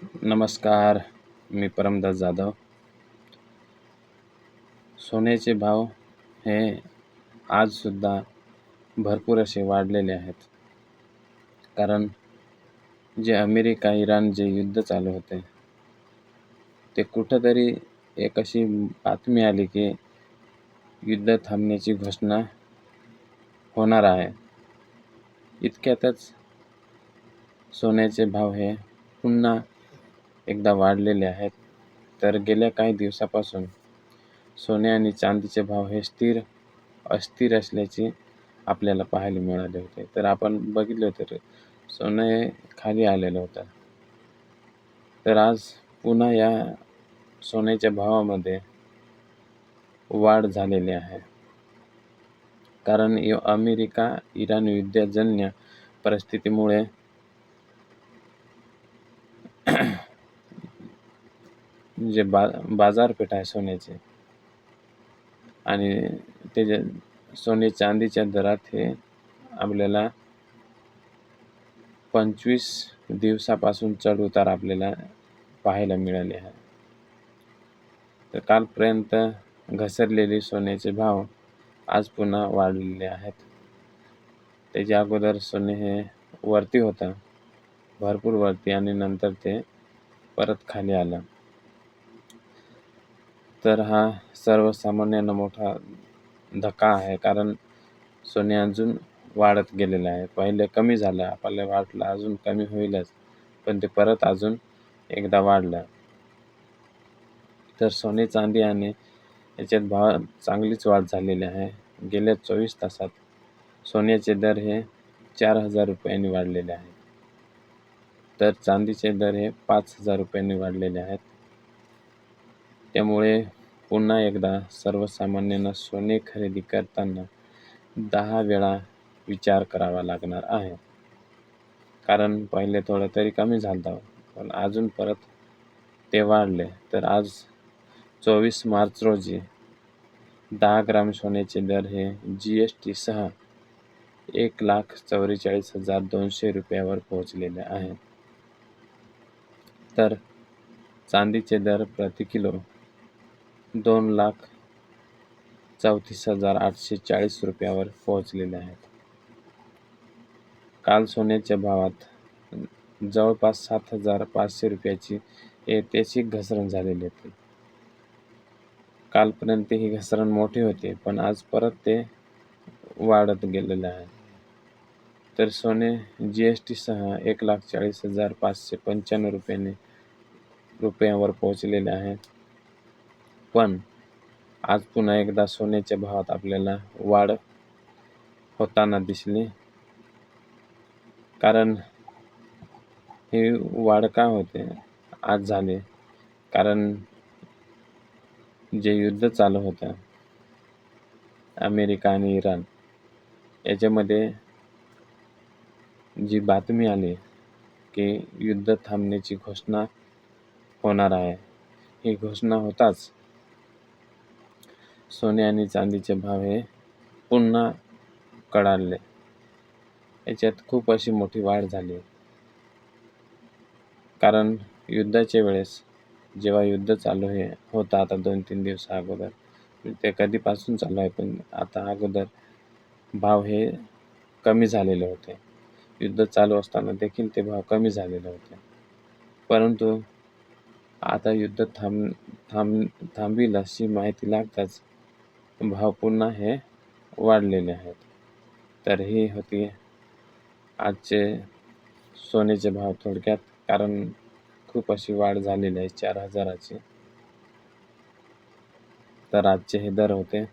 नमस्कार, मी परमदास जाधव. सोन्याचे भाव हे आजसुद्धा भरपूर असे वाढलेले आहेत. कारण जे अमेरिका-इराण जे युद्ध चालू होते, ते कुठंतरी एक अशी बातमी आली की युद्ध थांबण्याची घोषणा होणार आहे. इतक्यातच सोन्याचे भाव हे पुन्हा एकदा वाढलेले आहेत. तर गेल्या काही दिवसापासून सोने आणि चांदीचे भाव हे अस्थिर असल्याचे आपल्याला पाहायला मिळाले होते. तर आपण बघितलं तर सोनं हे खाली आलेलं होतं. तर आज पुन्हा या सोन्याच्या भावामध्ये वाढ झालेली आहे. कारण अमेरिका-इराण युद्धजन्य परिस्थितीमुळे जे बाजारपेठ आहे सोन्याची आणि त्याच्या सोने चांदीच्या दरात हे आपल्याला 25 दिवसापासून चढ उतार आपल्याला पाहायला मिळाले आहे. तर कालपर्यंत घसरलेले सोन्याचे भाव आज पुन्हा वाढलेले आहेत. त्याच्या अगोदर सोने हे वरती होतं, भरपूर वरती, आणि नंतर ते परत खाली आलं. तर हा सर्वसामान्यांना मोठा धक्का आहे. कारण सोने अजून वाढत गेलेलं आहे. पहिले कमी झालं, आपल्याला वाटलं अजून कमी होईलच, पण ते परत अजून एकदा वाढलं. तर सोने चांदी आणि याच्यात भावात चांगलीच वाढ झालेली आहे. गेल्या 24 तासात सोन्याचे दर हे 4,000 रुपयांनी वाढलेले आहेत. तर चांदीचे दर हे 5,000 रुपयांनी वाढलेले आहेत. त्यामुळे पुन्हा एकदा सर्वसामान्यांना सोने खरेदी करताना 10 वेळा विचार करावा लागणार आहे. कारण पहिले थोडं तरी कमी झालं, पण अजून परत ते वाढले. तर आज 24 मार्च रोजी 10 ग्राम सोन्याचे दर हे GST सह 1,44,200 रुपयावर पोहोचलेले आहे. तर चांदीचे दर प्रति किलो 2,34,840 रुपयावर पोहोचलेले आहेत. काल सोन्याच्या भावात जवळपास 7,500 रुपयाची ऐतिहासिक घसरण झालेली होती. कालपर्यंत ही घसरण मोठी होती, पण आज परत ते वाढत गेलेलं आहे. तर सोने GST सह 1,40,595 रुपयावर पोहोचलेले आहे. पण आज पुन्हा एकदा सोन्याच्या भावात आपल्याला वाढ होताना दिसली. कारण ही वाढ का होते आज झाली? कारण जे युद्ध चालू होतं अमेरिका आणि इराण, याच्यामध्ये जी बातमी आली की युद्ध थांबण्याची घोषणा होणार आहे, ही घोषणा होताच सोने आणि चांदीचे भाव हे पुन्हा कडाडले. याच्यात खूप अशी मोठी वाढ झाली. कारण युद्धाच्या वेळेस जेव्हा युद्ध चालू होतं आता 2-3 दिवस अगोदर, ते कधीपासून चालू आहे, पण आता अगोदर भाव हे कमी झालेले होते. युद्ध चालू असताना देखील ते भाव कमी झालेले होते. परंतु आता युद्ध थांबील अशी माहिती लागताच भाव पुन्हा हे वाढलेले आहेत. तर ही होती आजचे सोन्याचे भाव थोडक्यात. कारण खूप अशी वाढ झालेली आहे 4,000ची. तर आजचे हे दर होते.